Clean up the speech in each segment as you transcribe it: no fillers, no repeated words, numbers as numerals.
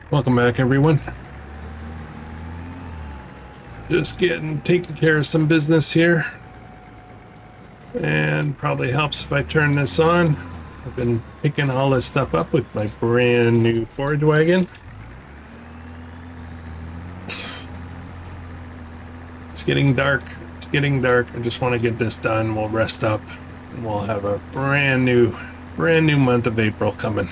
Welcome back, everyone. Just taking care of some business here, and probably helps if I turn this on. I've been picking all this stuff up with my brand new forage wagon. It's getting dark. It's getting dark. I just want to get this done. We'll rest up, and we'll have a brand new month of April coming.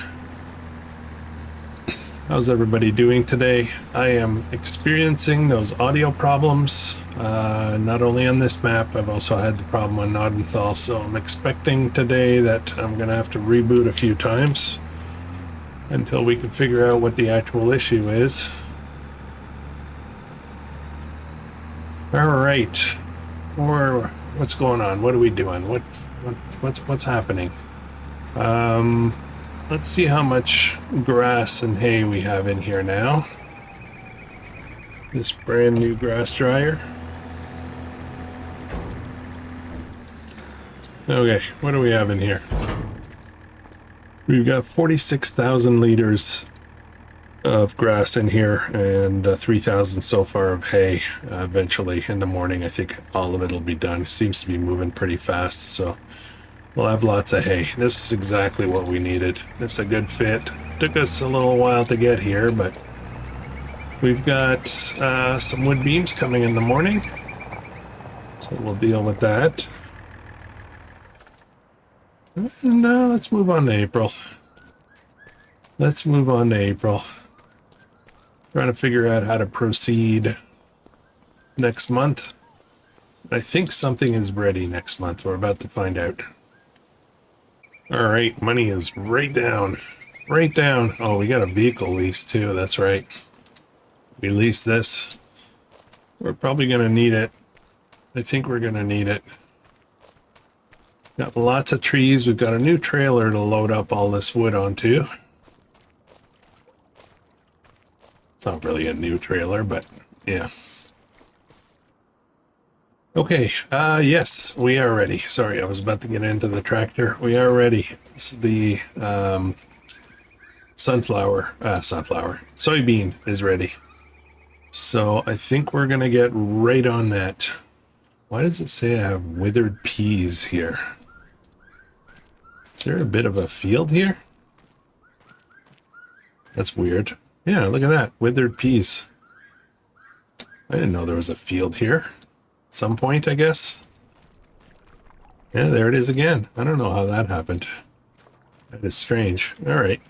How's everybody doing today? I am experiencing those audio problems, not only on this map, I've also had the problem on Nordenthal, so I'm expecting today that I'm going to have to reboot a few times until we can figure out what the actual issue is. All right, or what's going on? What are we doing? What's happening? Let's see how much grass and hay we have in here now. This brand new grass dryer. Okay, what do we have in here? We've got 46,000 liters of grass in here and 3,000 so far of hay. Eventually in the morning, I think all of it will be done. It seems to be moving pretty fast, so we'll have lots of hay. This is exactly what we needed. It's a good fit. Took us a little while to get here, but we've got some wood beams coming in the morning, so we'll deal with that. And let's move on to April. Let's move on to April. Trying to figure out how to proceed next month. I think something is ready next month. We're about to find out. All right, money is right down. Right down. Oh, we got a vehicle lease too. That's right. We leased this. We're probably going to need it. I think we're going to need it. Got lots of trees. We've got a new trailer to load up all this wood onto. It's not really a new trailer, but yeah. Okay, yes, we are ready. Sorry, I was about to get into the tractor. We are ready. This is the soybean is ready. So I think we're gonna get right on that. Why does it say I have withered peas here? Is there a bit of a field here? That's weird. Yeah, look at that, withered peas. I didn't know there was a field here. Some point, I guess. Yeah, there it is again. I don't know how that happened. That is strange. All right.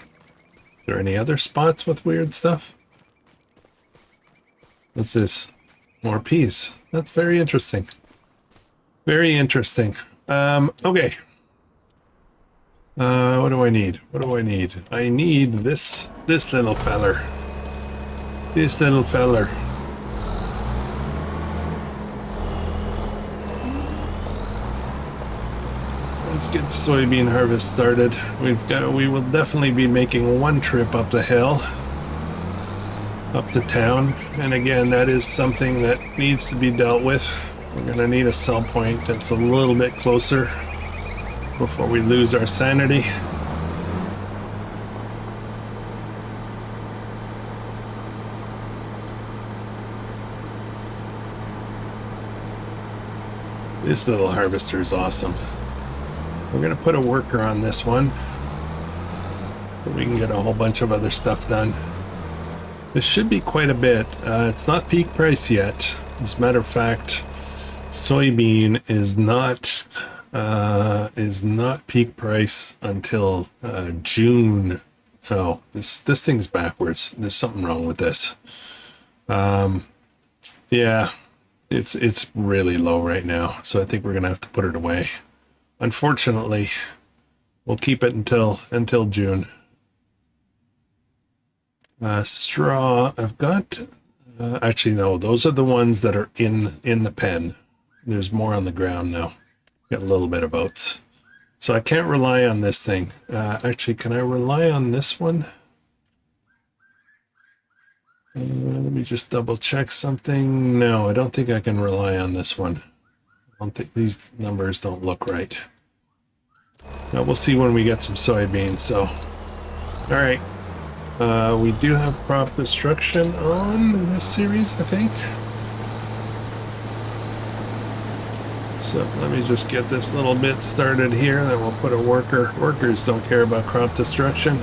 Is there any other spots with weird stuff? What's this? More peas. That's very interesting. Very interesting. Okay. What do I need? What do I need? I need this little feller. This little feller. Let's get soybean harvest started. We will definitely be making one trip up the hill, up to town, and again, that is something that needs to be dealt with. We're gonna need a sell point that's a little bit closer before we lose our sanity. This little harvester is awesome. We're going to put a worker on this one so we can get a whole bunch of other stuff done. This should be quite a bit. It's not peak price yet. As a matter of fact, soybean is not peak price until June. Oh, this thing's backwards. There's something wrong with this. Yeah, it's really low right now, so I think we're gonna have to put it away. Unfortunately, we'll keep it until June. Straw, I've got, actually no, those are the ones that are in the pen. There's more on the ground now. Got a little bit of oats. So I can't rely on this thing. Actually, can I rely on this one? Let me just double check something. No, I don't think I can rely on this one. I don't think these numbers don't look right. Now we'll see when we get some soybeans. So, all right, We do have crop destruction on this series, I think. So let me just get this little bit started here, then we'll put a worker. Workers don't care about crop destruction.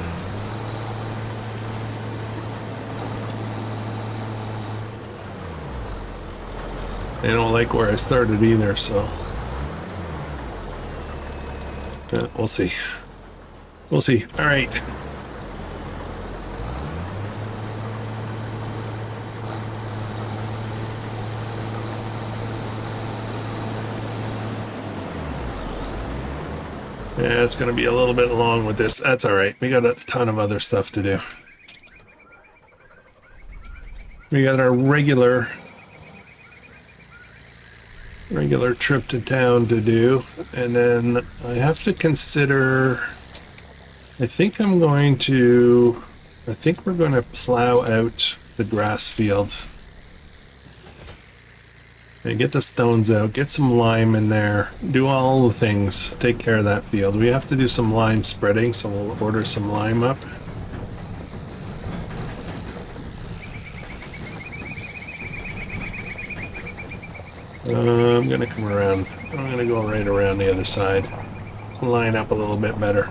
They don't like where I started either, so yeah, we'll see. We'll see. All right. Yeah, it's going to be a little bit long with this. That's all right. We got a ton of other stuff to do. We got our regular trip to town to do, and then I have to consider, I think we're going to plow out the grass field and get the stones out, get some lime in there, do all the things, take care of that field. We have to do some lime spreading, so we'll order some lime up. I'm gonna come around. I'm gonna go right around the other side. Line up a little bit better.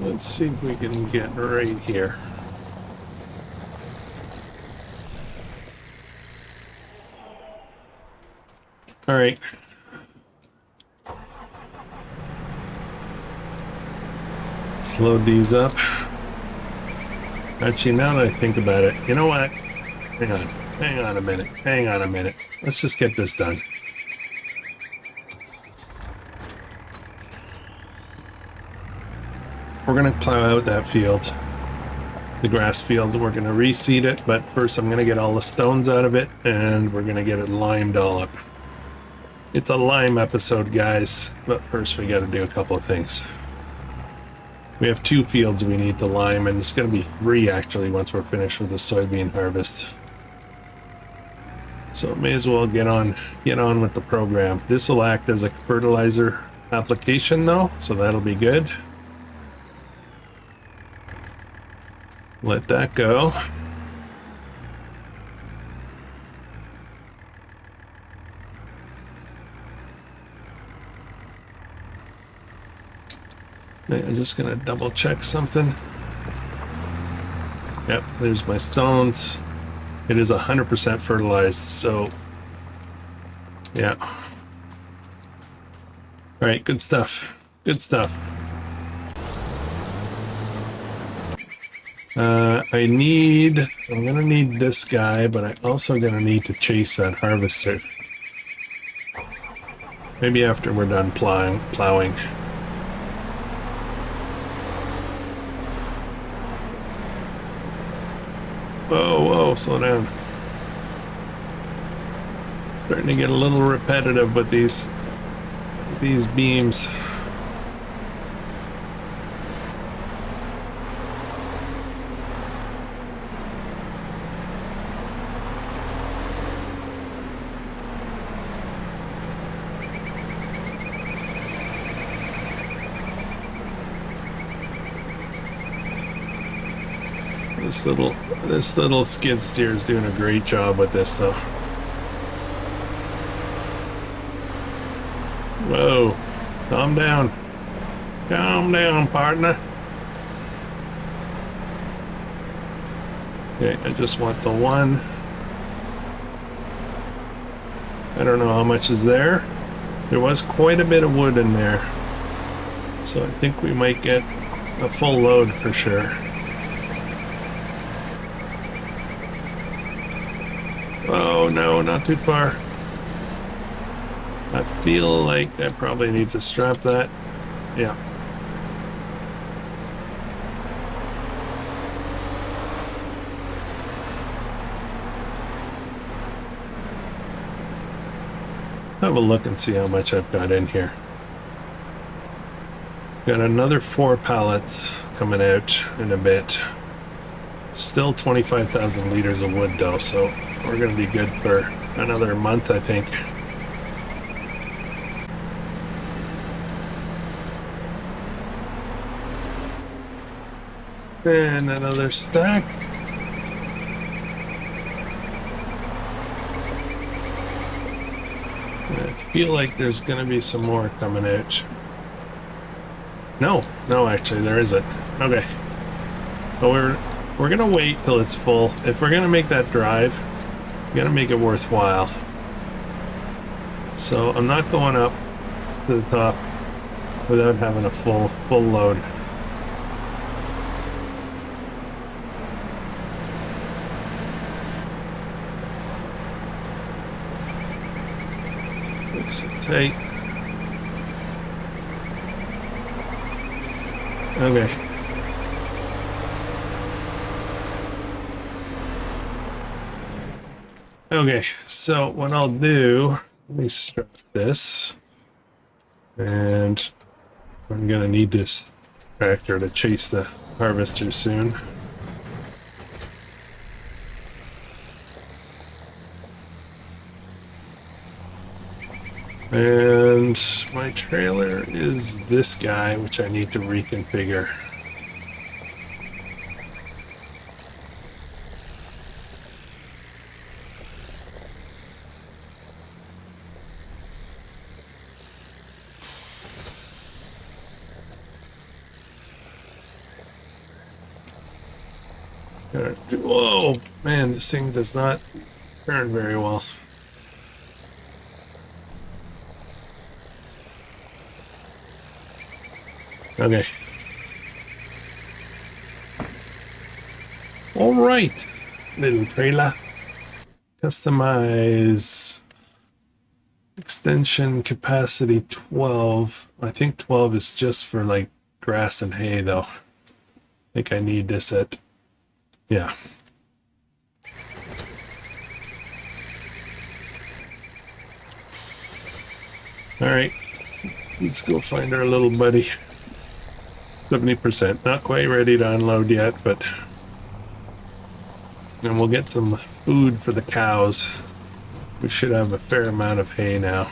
Let's see if we can get right here. All right. Slow these up. Actually, now that I think about it, you know what? Hang on a minute. Let's just get this done. We're gonna plow out that field, the grass field. We're gonna reseed it, but first I'm gonna get all the stones out of it, and we're gonna get it limed all up. It's a lime episode, guys, but first we gotta do a couple of things. We have 2 fields we need to lime, and it's going to be 3 actually once we're finished with the soybean harvest. So may as well get on with the program. This will act as a fertilizer application though, so that'll be good. Let that go. I'm just gonna double check something. Yep, there's my stones. It is 100% fertilized, so yeah. All right, good stuff. Good stuff. I'm gonna need this guy, but I also gonna need to chase that harvester. Maybe after we're done plowing. Whoa, slow down. Starting to get a little repetitive with these beams. This little skid steer is doing a great job with this though. Whoa, calm down, partner. Okay, I just want the one. I don't know how much is there. There was quite a bit of wood in there, so I think we might get a full load for sure. Oh no, not too far. I feel like I probably need to strap that. Yeah. Have a look and see how much I've got in here. Got another 4 pallets coming out in a bit. Still 25,000 liters of wood though, so we're gonna be good for another month, I think. And another stack. I feel like there's gonna be some more coming out. No, actually there isn't. Okay. But we're gonna wait till it's full. If we're gonna make that drive, we gotta make it worthwhile. So I'm not going up to the top without having a full load. Nice and tight. Okay. Okay, so what I'll do, let me strap this, and I'm gonna need this tractor to chase the harvester soon. And my trailer is this guy, which I need to reconfigure. Whoa, man, this thing does not turn very well. Okay. All right, little trailer. Customize extension capacity 12. I think 12 is just for like grass and hay though. I think I need this at, yeah. All right, let's go find our little buddy. 70%, not quite ready to unload yet, but and we'll get some food for the cows. We should have a fair amount of hay now.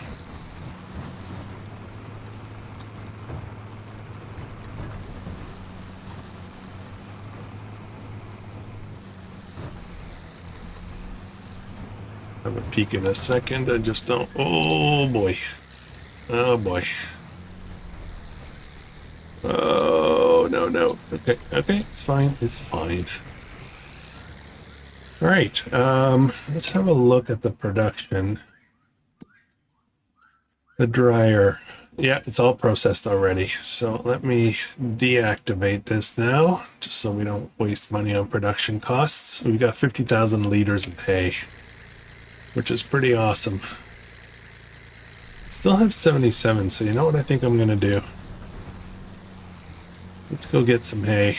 Have a peek in a second. I just don't. Oh boy. Oh boy. Oh no. Okay. It's fine. It's fine. All right. Let's have a look at the production. The dryer. Yeah, it's all processed already. So let me deactivate this now, just so we don't waste money on production costs. We've got 50,000 liters of hay, which is pretty awesome. Still have 77, so you know what I think I'm gonna do? Let's go get some hay.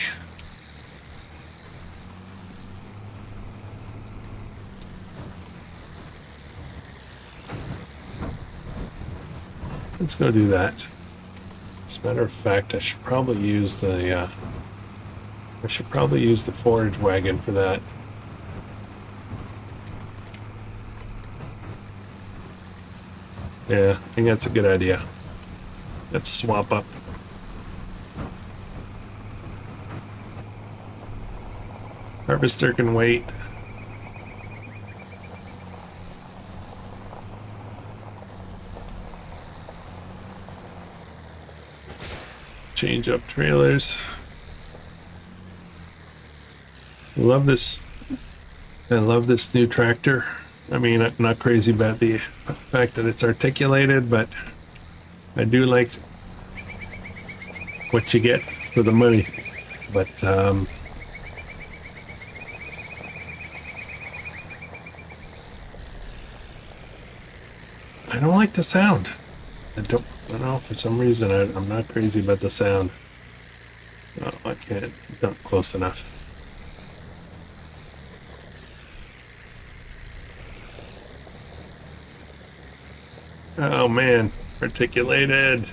Let's go do that. As a matter of fact, I should probably use the forage wagon for that. Yeah, I think that's a good idea. Let's swap up. Harvester can wait. Change up trailers. Love this. I love this new tractor. I mean, I'm not crazy about the fact that it's articulated, but I do like what you get for the money. But I don't like the sound. I don't know, for some reason I'm not crazy about the sound. Oh, I can't, not close enough. Oh man, articulated.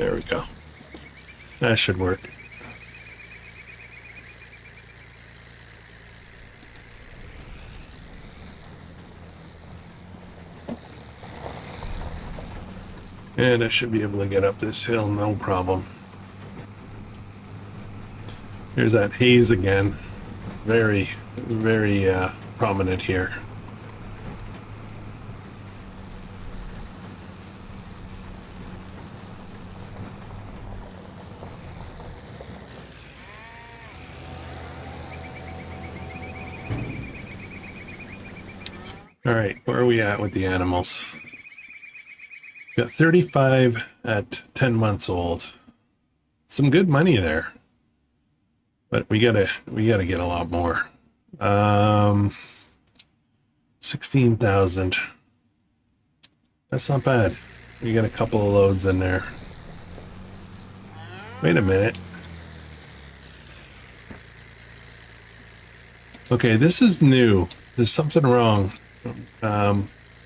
There we go. That should work. And I should be able to get up this hill, no problem. There's that haze again. Very, very prominent here. All right, where are we at with the animals? Got 35 at 10 months old. Some good money there. But we gotta get a lot more. 16,000. That's not bad. We got a couple of loads in there. Wait a minute. Okay, this is new. There's something wrong.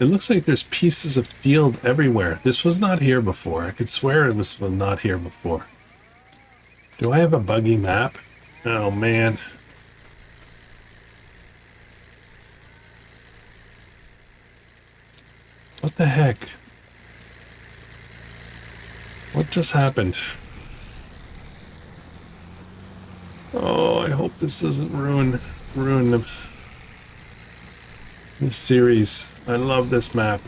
It looks like there's pieces of field everywhere. This was not here before. I could swear it was not here before. Do I have a buggy map? Oh, man. What the heck? What just happened? Oh, I hope this doesn't ruin this series. I love this map.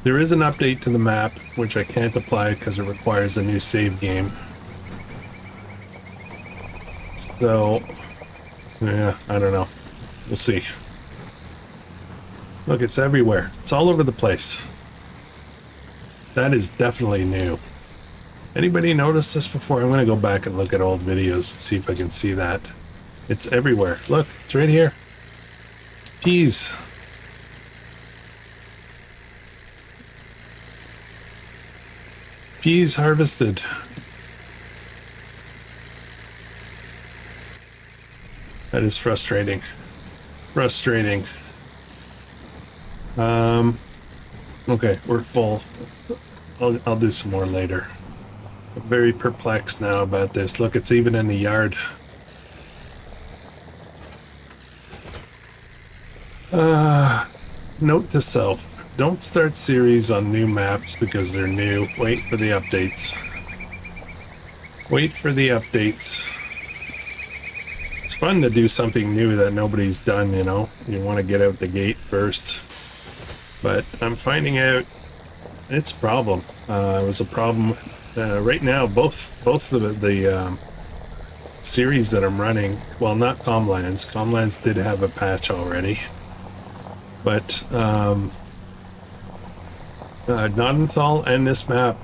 There is an update to the map, which I can't apply because it requires a new save game. So, yeah, I don't know. We'll see. Look, it's everywhere. It's all over the place. That is definitely new. Anybody noticed this before? I'm going to go back and look at old videos and see if I can see that. It's everywhere. Look, it's right here. Peas. Peas harvested. That is frustrating. Frustrating. Okay, we're full. I'll do some more later. I'm very perplexed now about this. Look, it's even in the yard. Note to self. Don't start series on new maps because they're new. Wait for the updates. Wait for the updates. It's fun to do something new that nobody's done, you know? You want to get out the gate first. But I'm finding out it's a problem. It was a problem right now. Both the series that I'm running, well, not Comlands. Comlands did have a patch already. But Nodenthal and this map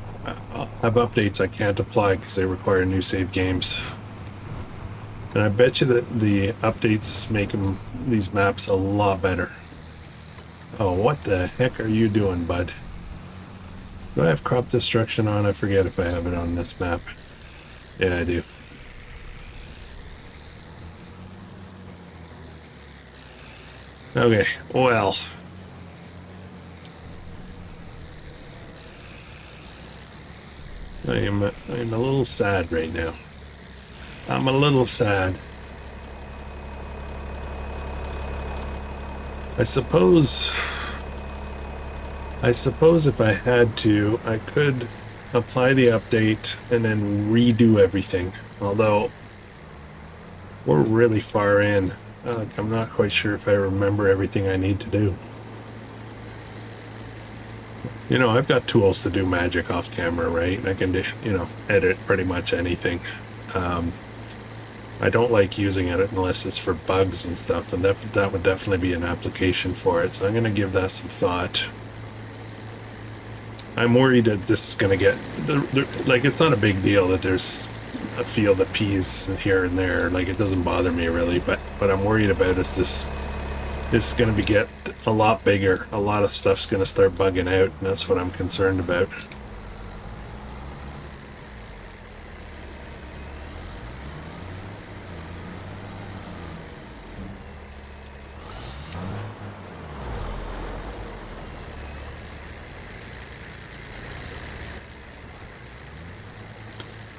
have updates I can't apply because they require new save games. And I bet you that the updates make these maps a lot better. Oh, what the heck are you doing, bud? Do I have crop destruction on? I forget if I have it on this map. Yeah, I do. Okay, well. I'm a little sad right now. I'm a little sad. I suppose if I had to, I could apply the update and then redo everything. Although, we're really far in. I'm not quite sure if I remember everything I need to do. You know, I've got tools to do magic off camera, right? I can do, you know, edit pretty much anything. I don't like using it unless it's for bugs and stuff, and that would definitely be an application for it, so I'm going to give that some thought. I'm worried that this is going to get... like, it's not a big deal that there's a field of peas here and there. Like, it doesn't bother me, really, but what I'm worried about is this is going to get a lot bigger. A lot of stuff's going to start bugging out, and that's what I'm concerned about.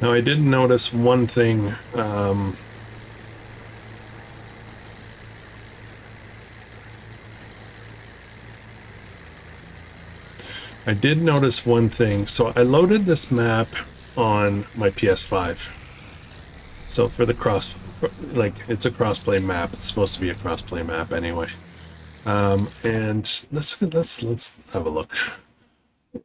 Now I did notice one thing. I did notice one thing. So I loaded this map on my PS5. So for the like it's a crossplay map. It's supposed to be a crossplay map anyway. And let's have a look.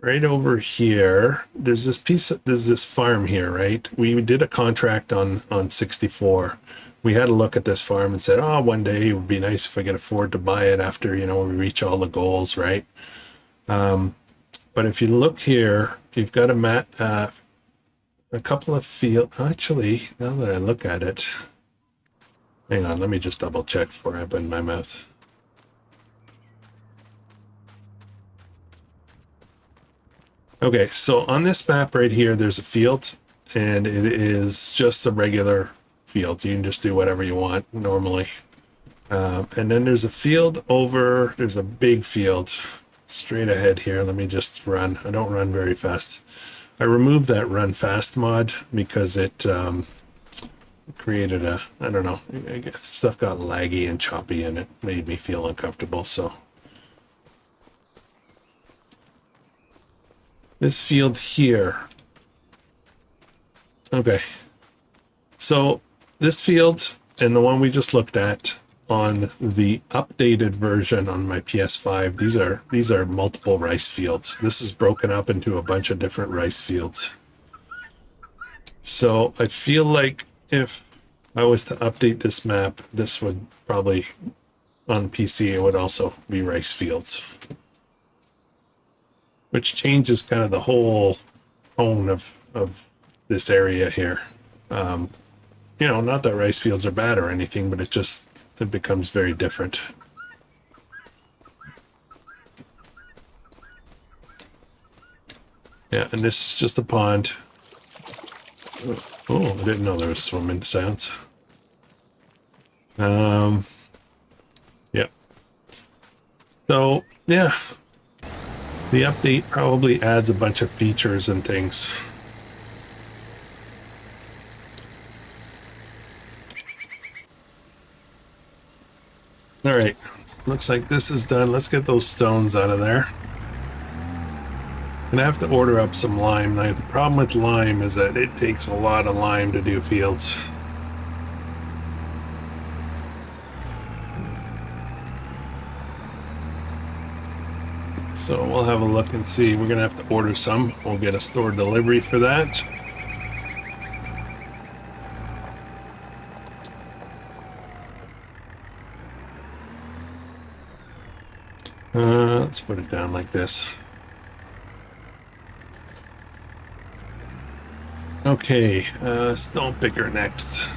Right over here, there's this farm here, right? We did a contract on 64. We had a look at this farm and said, oh, one day it would be nice if I could afford to buy it after, we reach all the goals, right? But if you look here, you've got a couple of field. Actually, now that I look at it, hang on, let me just double check before I open my mouth. Okay, so on this map right here, there's a field, and it is just a regular field. You can just do whatever you want normally. And then there's a field there's a big field straight ahead here. Let me just run. I don't run very fast. I removed that run fast mod because it created I don't know, I guess stuff got laggy and choppy and it made me feel uncomfortable, so. This field here. Okay. So this field and the one we just looked at on the updated version on my PS5, these are multiple rice fields. This is broken up into a bunch of different rice fields. So I feel like if I was to update this map, this would probably, on PC, it would also be rice fields. Which changes kind of the whole tone of this area here. Not that rice fields are bad or anything, but it becomes very different. Yeah, and this is just a pond. Oh, I didn't know there was swimming sounds. Yeah. So, yeah. The update probably adds a bunch of features and things. All right, looks like this is done. Let's get those stones out of there. I'm gonna have to order up some lime. Now, the problem with lime is that it takes a lot of lime to do fields. So we'll have a look and see. We're gonna have to order some. We'll get a store delivery for that. Let's put it down like this. Okay, stone picker next.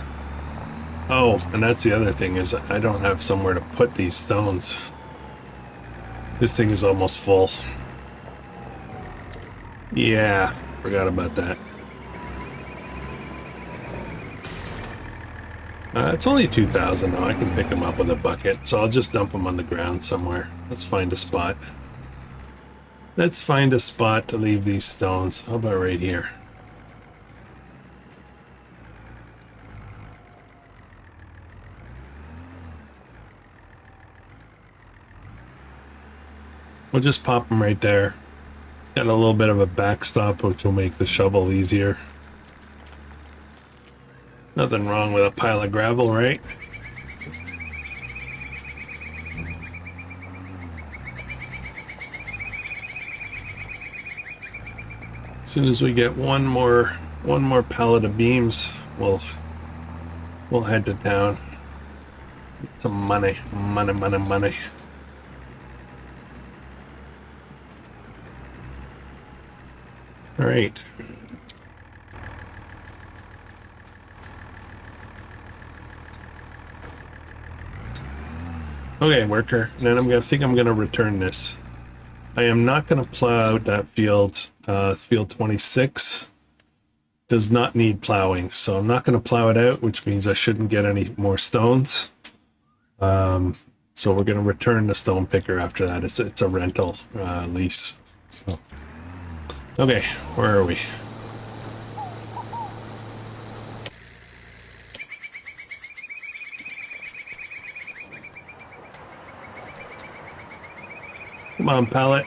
Oh, and that's the other thing is I don't have somewhere to put these stones. This thing is almost full. Yeah, forgot about that. It's only 2,000 though. I can pick them up with a bucket, so I'll just dump them on the ground somewhere. Let's find a spot. Let's find a spot to leave these stones. How about right here? We'll just pop them right there. It's got a little bit of a backstop, which will make the shovel easier. Nothing wrong with a pile of gravel, right? As soon as we get one more pallet of beams, we'll head to town. Get some money. All right. Okay, worker. And then I'm gonna return this. I am not gonna plow that field. Field 26 does not need plowing, so I'm not gonna plow it out, which means I shouldn't get any more stones. So we're gonna return the stone picker after that. It's a rental lease. So. Okay, where are we? Come on, pallet.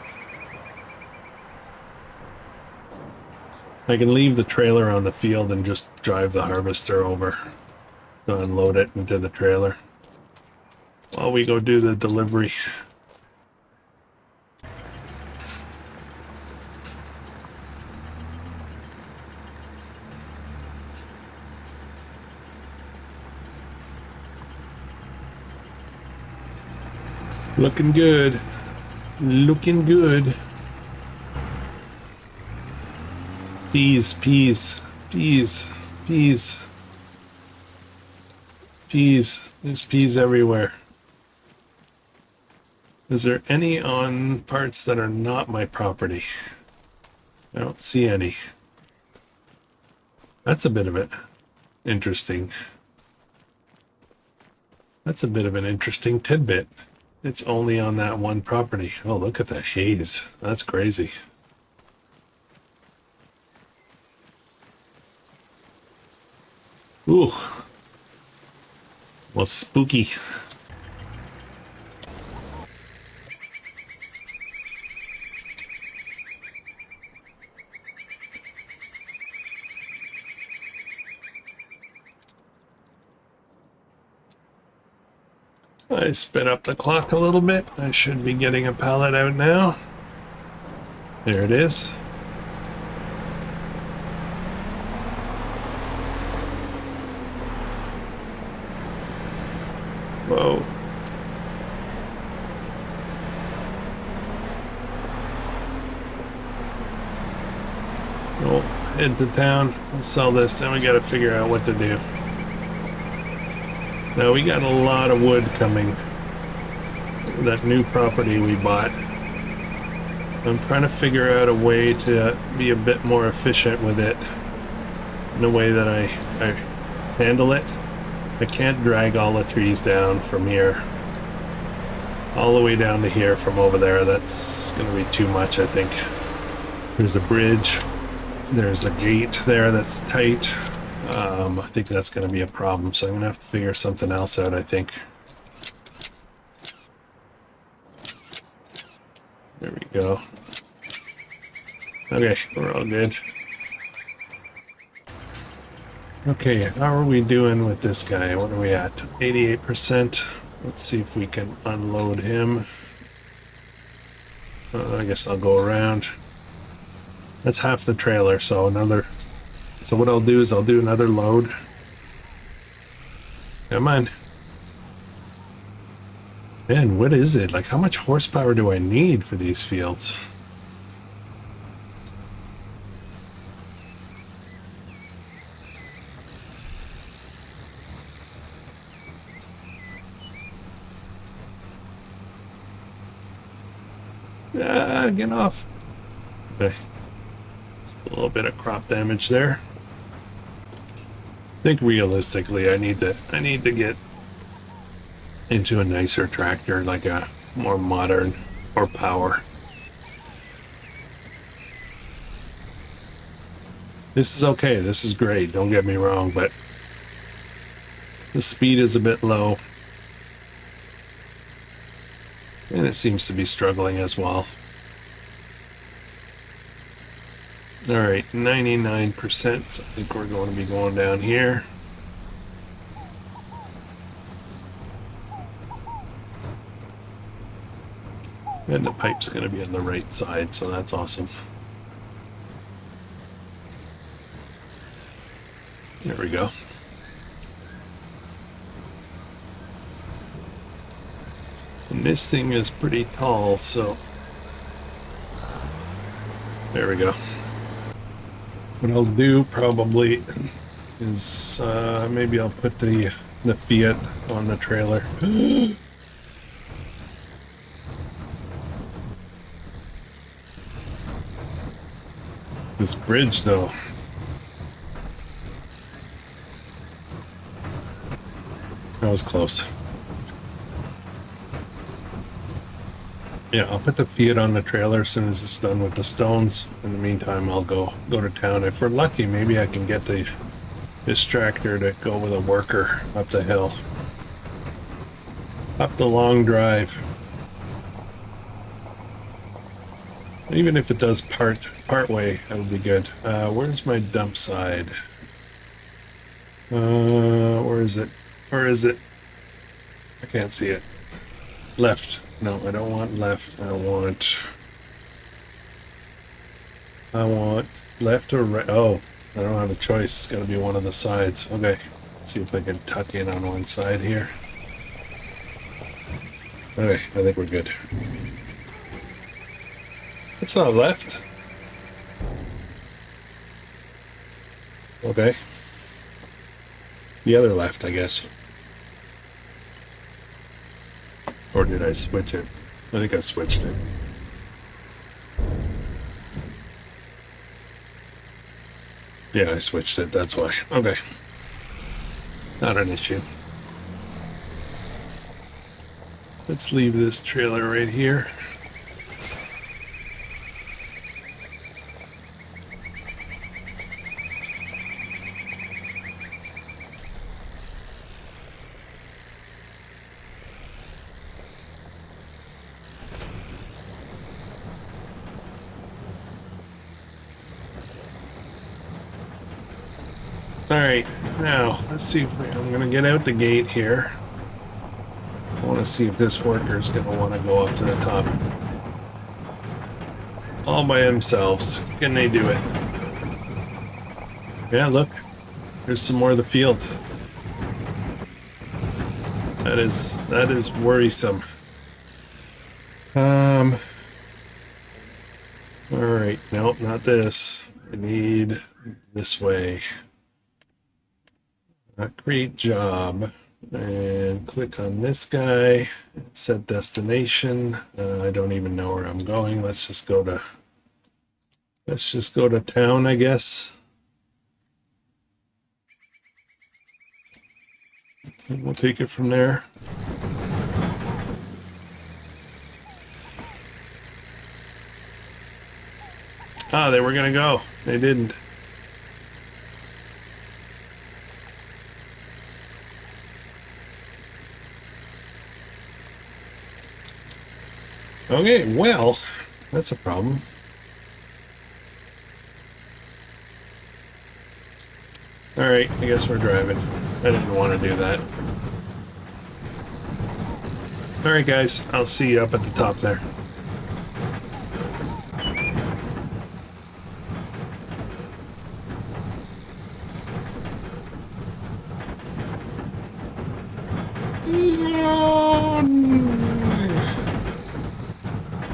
I can leave the trailer on the field and just drive the harvester over to unload it into the trailer while we go do the delivery. Looking good. Looking good. Peas, peas, peas, peas. Peas. There's peas everywhere. Is there any on parts that are not my property? I don't see any. That's a bit of it. Interesting. That's a bit of an interesting tidbit. It's only on that one property. Oh, look at that haze. That's crazy. Ooh. Well, spooky. I sped up the clock a little bit. I should be getting a pallet out now. There it is. Whoa. We'll head to town. We'll sell this, then we gotta figure out what to do. Now we got a lot of wood coming. That new property we bought. I'm trying to figure out a way to be a bit more efficient with it. In the way that I handle it. I can't drag all the trees down from here. All the way down to here from over there. That's gonna be too much, I think. There's a bridge. There's a gate there that's tight. I think that's going to be a problem, so I'm going to have to figure something else out, I think. There we go. Okay, we're all good. Okay, how are we doing with this guy? What are we at? 88%. Let's see if we can unload him. I guess I'll go around. That's half the trailer, so another... So what I'll do is I'll do another load. Come on. Man, what is it? Like, how much horsepower do I need for these fields? Ah, get off. Okay. Just a little bit of crop damage there. I think realistically I need to get into a nicer tractor, like a more modern or power. This is okay, this is great, don't get me wrong, but the speed is a bit low. And it seems to be struggling as well. Alright, 99%, so I think we're going to be going down here. And the pipe's going to be on the right side, so that's awesome. There we go. And this thing is pretty tall, so... There we go. What I'll do probably is maybe I'll put the Fiat on the trailer. This bridge though. That was close. Yeah, I'll put the Fiat on the trailer as soon as it's done with the stones. In the meantime, I'll go to town. If we're lucky, maybe I can get this tractor to go with a worker up the hill. Up the long drive. Even if it does part way, that would be good. Where's my dump side? Where is it? Where is it? I can't see it. Left. No, I don't want left. I want left or right. Oh, I don't have a choice. It's got to be one of the sides. Okay. Let's see if I can tuck in on one side here. Okay, I think we're good. It's not left. Okay. The other left, I guess. Or did I switch it? I think I switched it. Yeah, I switched it, that's why. Okay. Not an issue. Let's leave this trailer right here. Alright, now, let's see if I'm going to get out the gate here. I want to see if this worker is going to want to go up to the top. All by themselves. Can they do it? Yeah, look. There's some more of the field. That is worrisome. Alright, nope, not this. I need this way. Create job. And click on this guy. Set destination. I don't even know where I'm going. Let's just go to town, I guess. And we'll take it from there. Ah, they were gonna go. They didn't. Okay, well, that's a problem. Alright, I guess we're driving. I didn't want to do that. Alright guys, I'll see you up at the top there.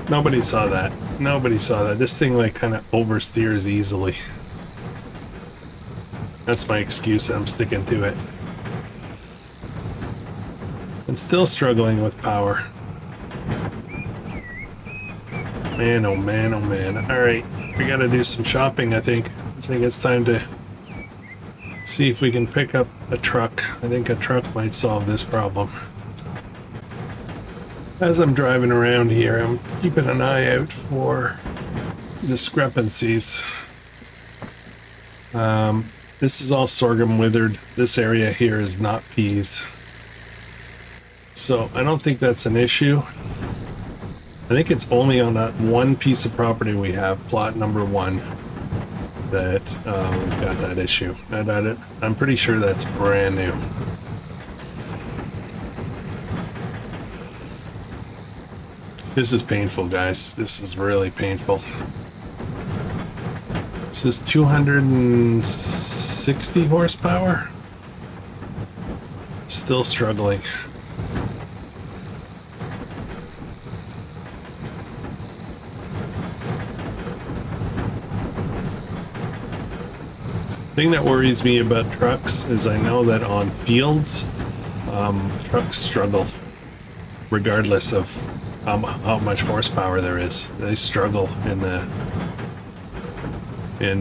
Nobody saw that. Nobody saw that. This thing like kind of oversteers easily. That's my excuse. I'm sticking to it. And still struggling with power. Man, oh man, oh man. Alright, we gotta do some shopping, I think. I think it's time to see if we can pick up a truck. I think a truck might solve this problem. As I'm driving around here, I'm keeping an eye out for discrepancies. This is all sorghum withered. This area here is not peas. So I don't think that's an issue. I think it's only on that one piece of property we have, plot number 1, that we've got that issue. I'm pretty sure that's brand new. This is painful, guys. This is really painful. This is 260 horsepower. Still struggling. The thing that worries me about trucks is I know that on fields, trucks struggle regardless of how much horsepower there is. They struggle in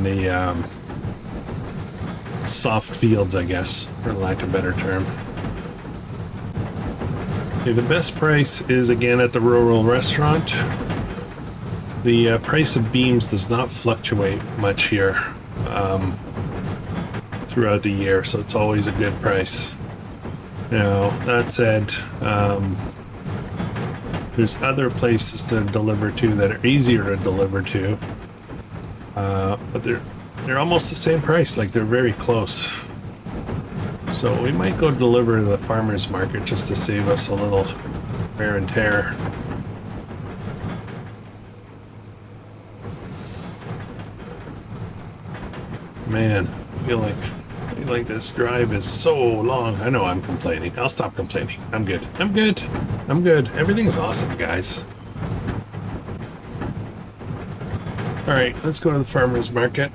the soft fields, I guess, for lack of a better term. Okay, the best price is again at the rural restaurant. The price of beams does not fluctuate much here throughout the year, so it's always a good price. Now, that said, There's other places to deliver to that are easier to deliver to, but they're almost the same price. Like, they're very close. So we might go deliver to the farmer's market just to save us a little wear and tear. Man, I feel like this drive is so long. I know I'm complaining. I'll stop complaining. I'm good. I'm good. I'm good. Everything's awesome, guys. All right, let's go to the farmer's market.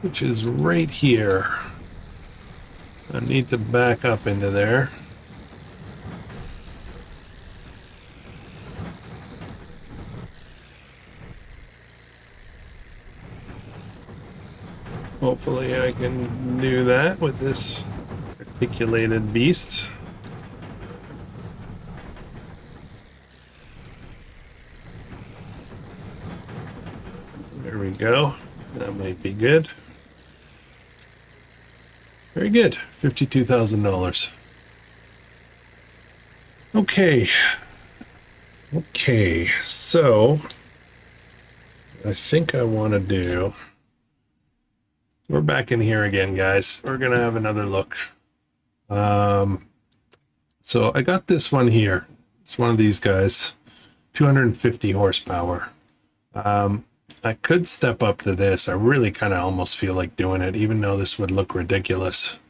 Which is right here. I need to back up into there. Hopefully I can do that with this articulated beast. There we go. That might be good. Very good. $52,000. Okay. Okay, so I think I want to do... We're back in here again, guys. We're going to have another look. So I got this one here. It's one of these guys. 250 horsepower. I could step up to this. I really kind of almost feel like doing it, even though this would look ridiculous.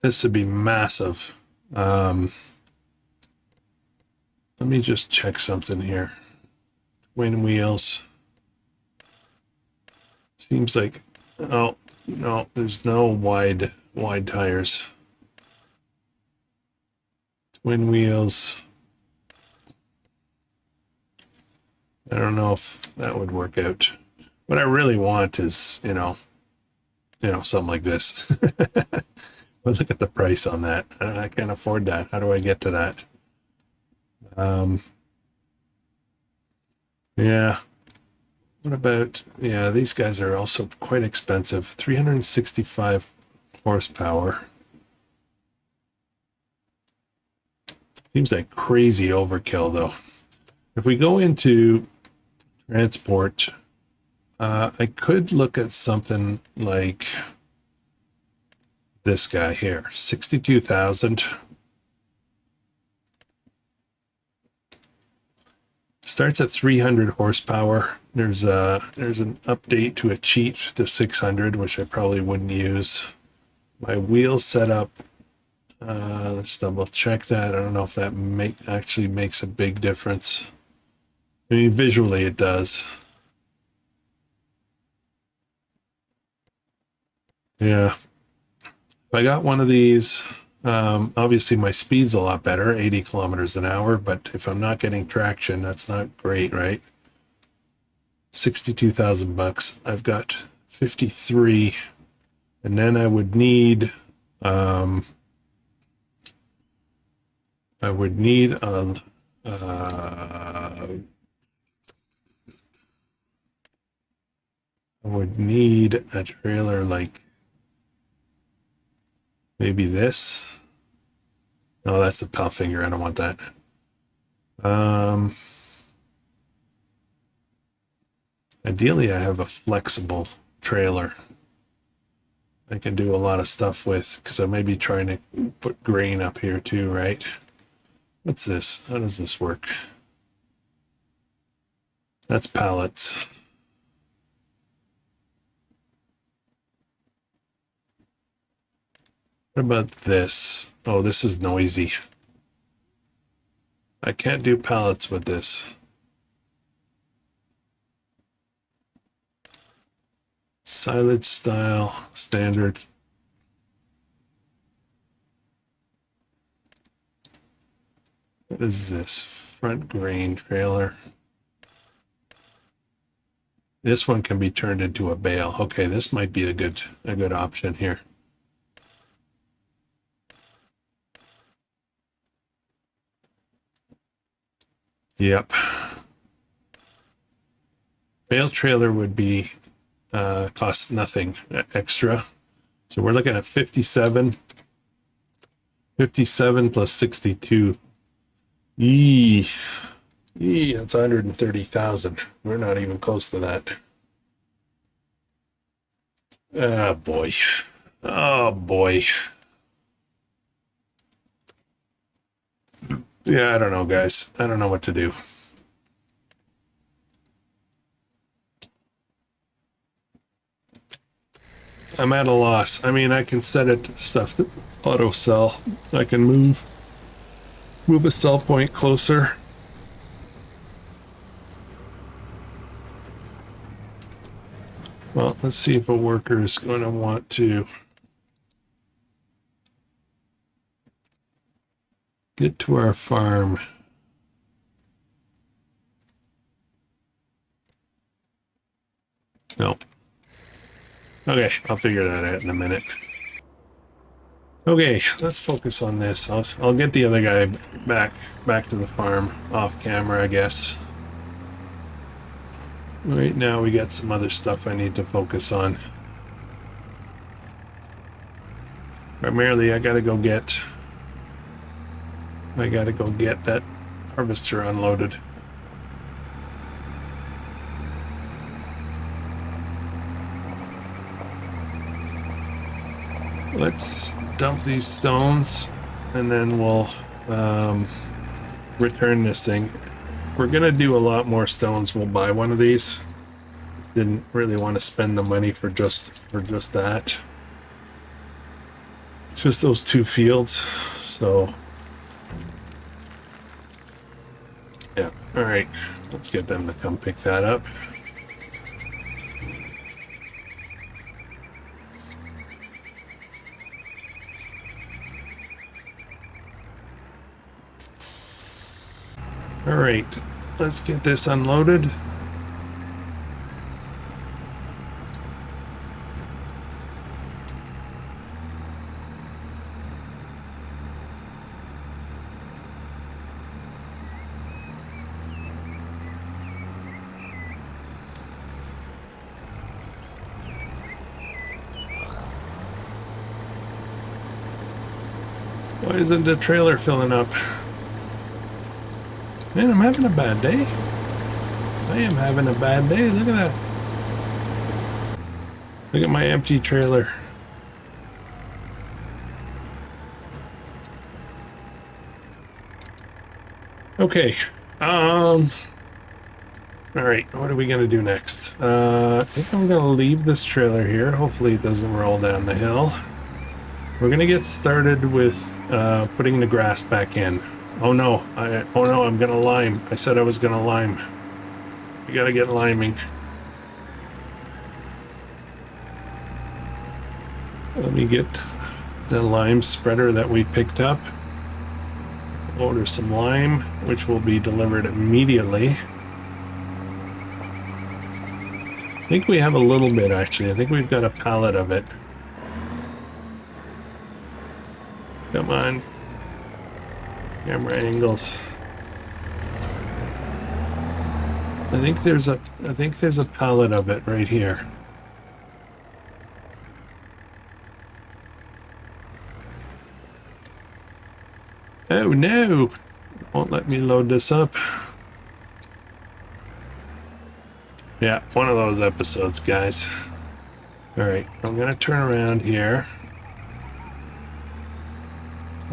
This would be massive. Let me just check something here. Twin wheels. Seems like, oh, no, there's no wide tires. Twin wheels. I don't know if that would work out. What I really want is, you know, something like this. But look at the price on that. I can't afford that. How do I get to that? Yeah. What about, yeah, these guys are also quite expensive. 365 horsepower. Seems like crazy overkill, though. If we go into transport, I could look at something like this guy here, 62,000. Starts at 300 horsepower. There's an update to a cheat to 600, which I probably wouldn't use. My wheel setup, let's double check that. I don't know if that actually makes a big difference. I mean, visually it does. Yeah. If I got one of these, obviously my speed's a lot better, 80 kilometers an hour, but if I'm not getting traction, that's not great, right? 62,000 bucks. I've got 53, and then I would need, a trailer like maybe this. No, that's the pal finger. I don't want that. Ideally, I have a flexible trailer I can do a lot of stuff with, because I may be trying to put grain up here too, right? What's this? How does this work? That's pallets. What about this? Oh, this is noisy. I can't do pallets with this. Silage style, standard. What is this? Front grain trailer. This one can be turned into a bale. Okay, this might be a good option here. Yep. Bale trailer would be cost nothing extra. So we're looking at 57 plus 62. Yee, that's 130,000. We're not even close to that. Oh boy. Oh boy. Yeah, I don't know, guys. I don't know what to do. I'm at a loss. I mean, I can set it to stuff to auto sell. I can move a sell point closer. Well, let's see if a worker is going to want to get to our farm. Nope. Okay, I'll figure that out in a minute. Okay, let's focus on this. I'll get the other guy back to the farm off camera, I guess. Right now we got some other stuff I need to focus on. Primarily I gotta go get that harvester unloaded. Let's dump these stones and then we'll return this thing. We're gonna do a lot more stones. We'll buy one of these. Just didn't really want to spend the money for just that. Just those 2 fields. So yeah, all right. Let's get them to come pick that up. All right, let's get this unloaded. Why isn't the trailer filling up? Man, I'm having a bad day. I am having a bad day. Look at that. Look at my empty trailer. Okay. All right. What are we gonna do next? I think I'm gonna leave this trailer here. Hopefully it doesn't roll down the hill. We're gonna get started with putting the grass back in. Oh no, I'm gonna lime. I said I was gonna lime. We gotta get liming. Let me get the lime spreader that we picked up. Order some lime, which will be delivered immediately. I think we have a little bit actually. I think we've got a pallet of it. Come on. Camera angles. I think there's a pallet of it right here. Oh no! Won't let me load this up. Yeah, one of those episodes, guys. Alright, I'm gonna turn around here.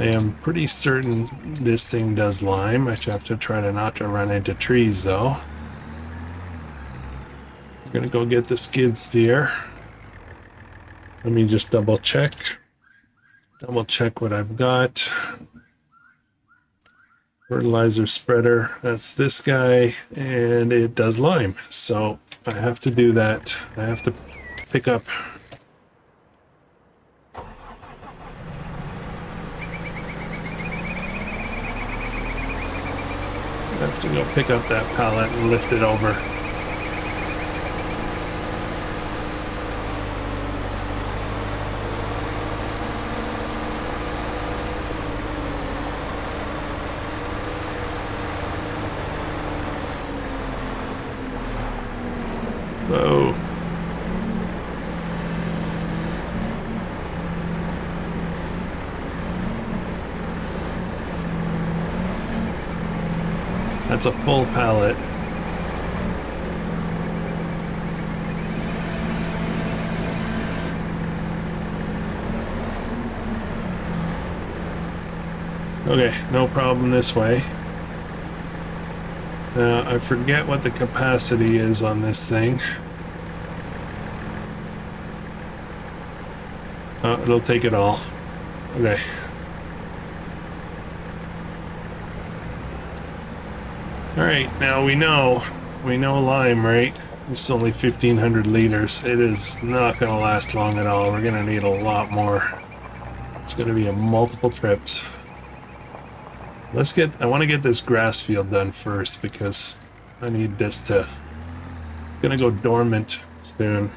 I am pretty certain this thing does lime. I should have to try to not to run into trees though. I'm gonna go get the skid steer. Let me just double check. Double check what I've got. Fertilizer spreader, that's this guy, and it does lime. So I have to do that. I have to pick up. I have to go pick up that pallet and lift it over. That's a full pallet. Okay, no problem this way. Now, I forget what the capacity is on this thing. Oh, it'll take it all. Okay. Alright, now we know lime, right? It's only 1,500 liters. It is not going to last long at all. We're going to need a lot more. It's going to be a multiple trips. I want to get this grass field done first because I need this to, it's going to go dormant soon.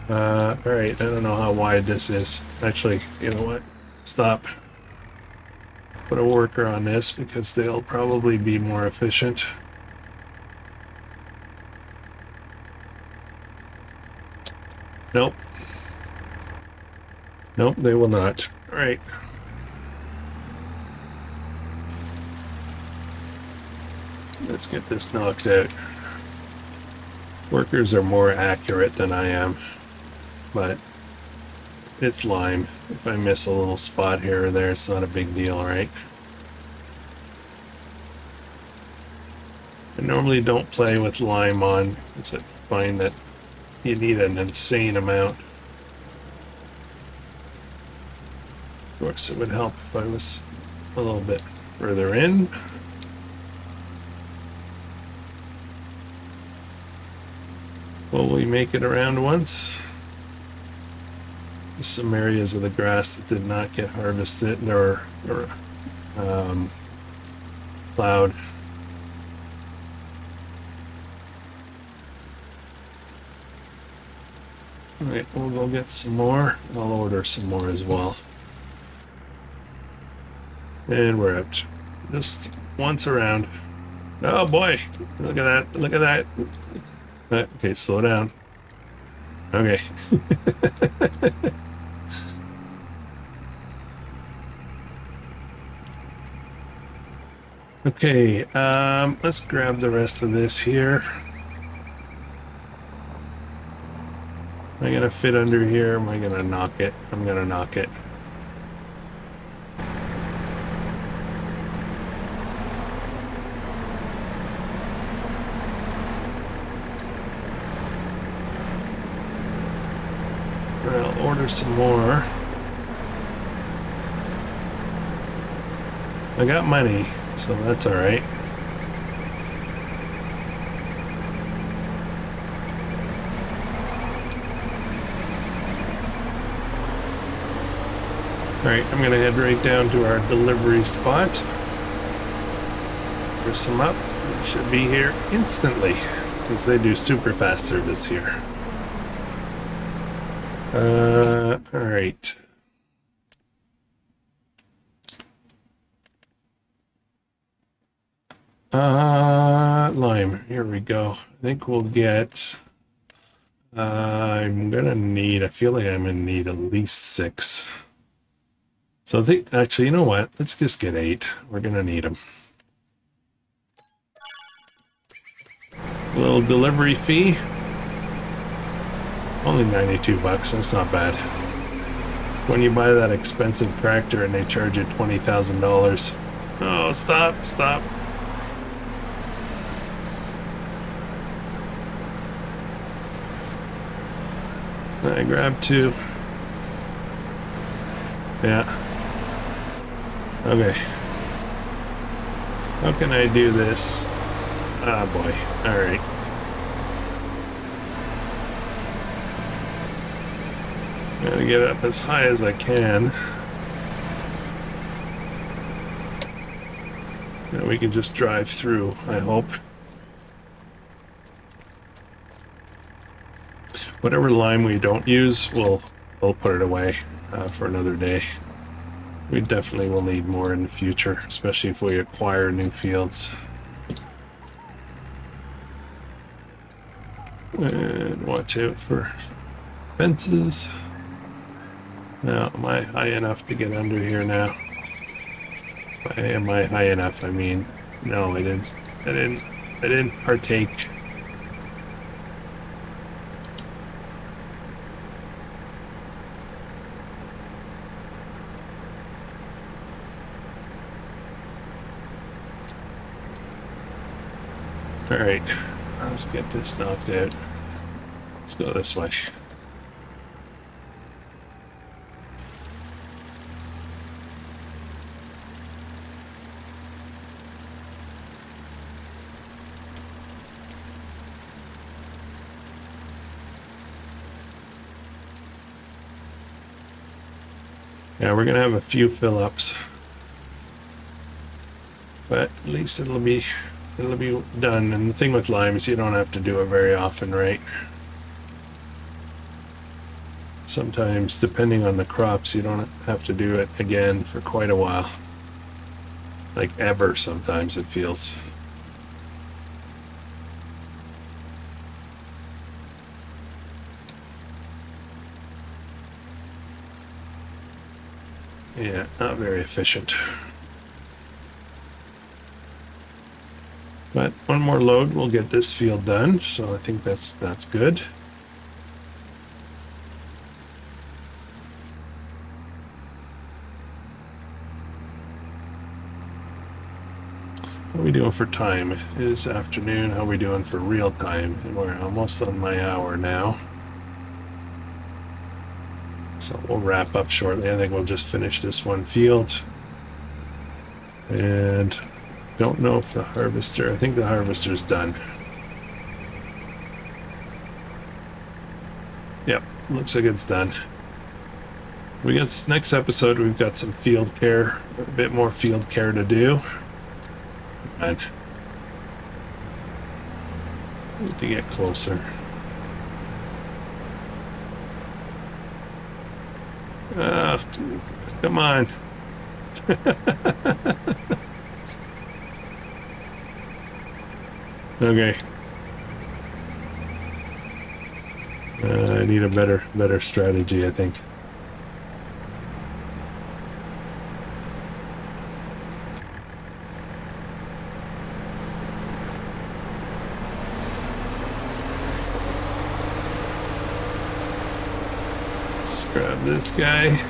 Alright, I don't know how wide this is. Actually, you know what? Stop. Put a worker on this because they'll probably be more efficient. Nope. Nope, they will not. Alright. Let's get this knocked out. Workers are more accurate than I am, but it's lime. If I miss a little spot here or there, it's not a big deal, right? I normally don't play with lime on. I find that you need an insane amount. Of course, it would help if I was a little bit further in. Will we make it around once? There's some areas of the grass that did not get harvested or plowed. Alright, we'll go get some more. I'll order some more as well. And we're out. Just once around. Oh boy! Look at that! Look at that! Okay, slow down. Okay. Okay, let's grab the rest of this here. Am I gonna fit under here? Am I gonna knock it? I'm gonna knock it. I'll order some more. I got money, so that's all right. All right, I'm gonna head right down to our delivery spot. Order some up. It should be here instantly because they do super fast service here. All right. Lime. Here we go. I think we'll get. I feel like I'm gonna need at least 6. So I think, actually, you know what? Let's just get 8. We're gonna need them. A little delivery fee. Only 92 bucks. That's not bad. When you buy that expensive tractor and they charge you $20,000. Oh, stop, stop. I grabbed 2. Yeah. Okay. How can I do this? Ah, boy. Alright. Gotta get up as high as I can. Now we can just drive through, I hope. Whatever lime we don't use, we'll put it away for another day. We definitely will need more in the future, especially if we acquire new fields. And watch out for fences. Now, am I high enough to get under here now? Am I high enough? I mean, no, it is. I didn't partake. All right, let's get this knocked out. Let's go this way. Yeah, we're gonna have a few fill-ups, but at least it'll be done. And the thing with lime is you don't have to do it very often, right? Sometimes, depending on the crops, you don't have to do it again for quite a while. Like ever, sometimes it feels. Yeah, not very efficient. But one more load will get this field done, so I think that's good. How are we doing for time? It is afternoon. How are we doing for real time? And we're almost on my hour now. So we'll wrap up shortly. I think we'll just finish this one field. And don't know if the harvester, I think the harvester's done. Yep, looks like it's done. We got this next episode, we've got some field care, a bit more field care to do. And need to get closer. Come on. Okay. I need a better strategy, I think. Let's grab this guy.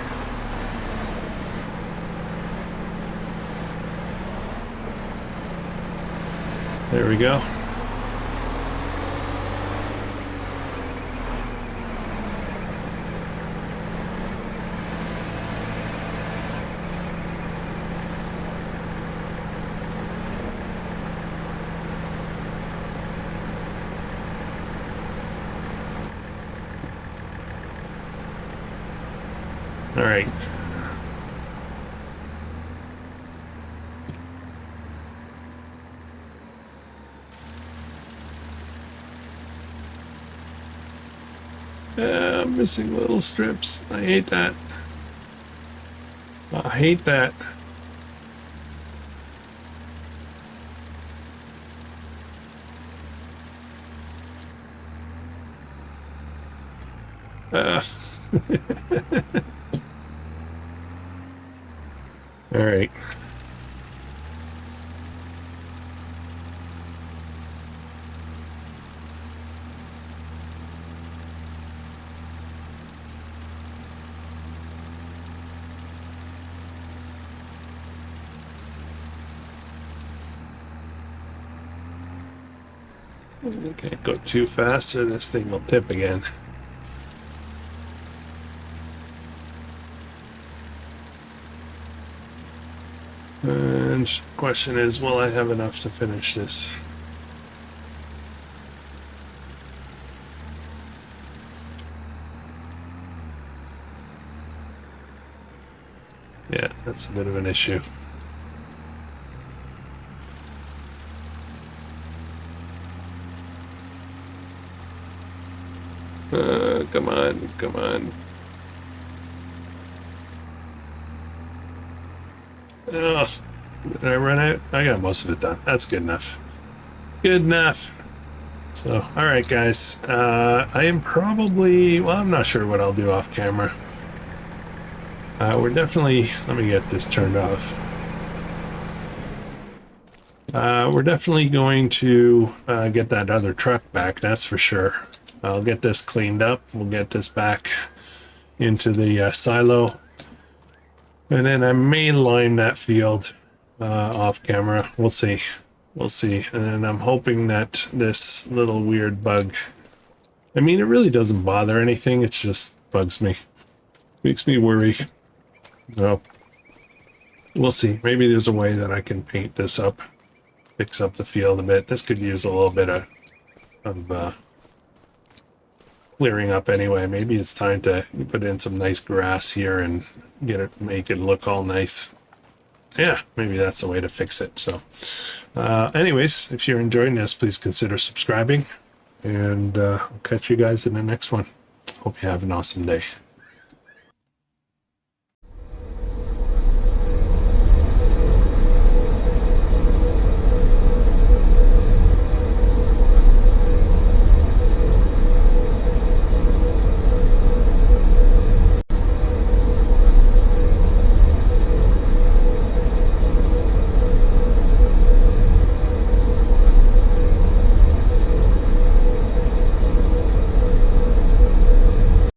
There we go. All right. Missing little strips. I hate that. I hate that. All right. Can't go too fast or this thing will tip again. And the question is, will I have enough to finish this? Yeah, that's a bit of an issue. Come on, come on. Ugh. Did I run out? I got most of it done. That's good enough. Good enough. So, alright guys. I am probably... Well, I'm not sure what I'll do off camera. We're definitely... Let me get this turned off. We're definitely going to get that other truck back, that's for sure. I'll get this cleaned up. We'll get this back into the silo. And then I may line that field off camera. We'll see. We'll see. And then I'm hoping that this little weird bug, I mean, it really doesn't bother anything. It just bugs me. Makes me worry. So we'll see. Maybe there's a way that I can paint this up, fix up the field a bit. This could use a little bit of clearing up anyway. Maybe it's time to put in some nice grass here and make it look all nice. Yeah, maybe that's a way to fix it. So anyways, if you're enjoying this, please consider subscribing, and I'll catch you guys in the next one. Hope you have an awesome day.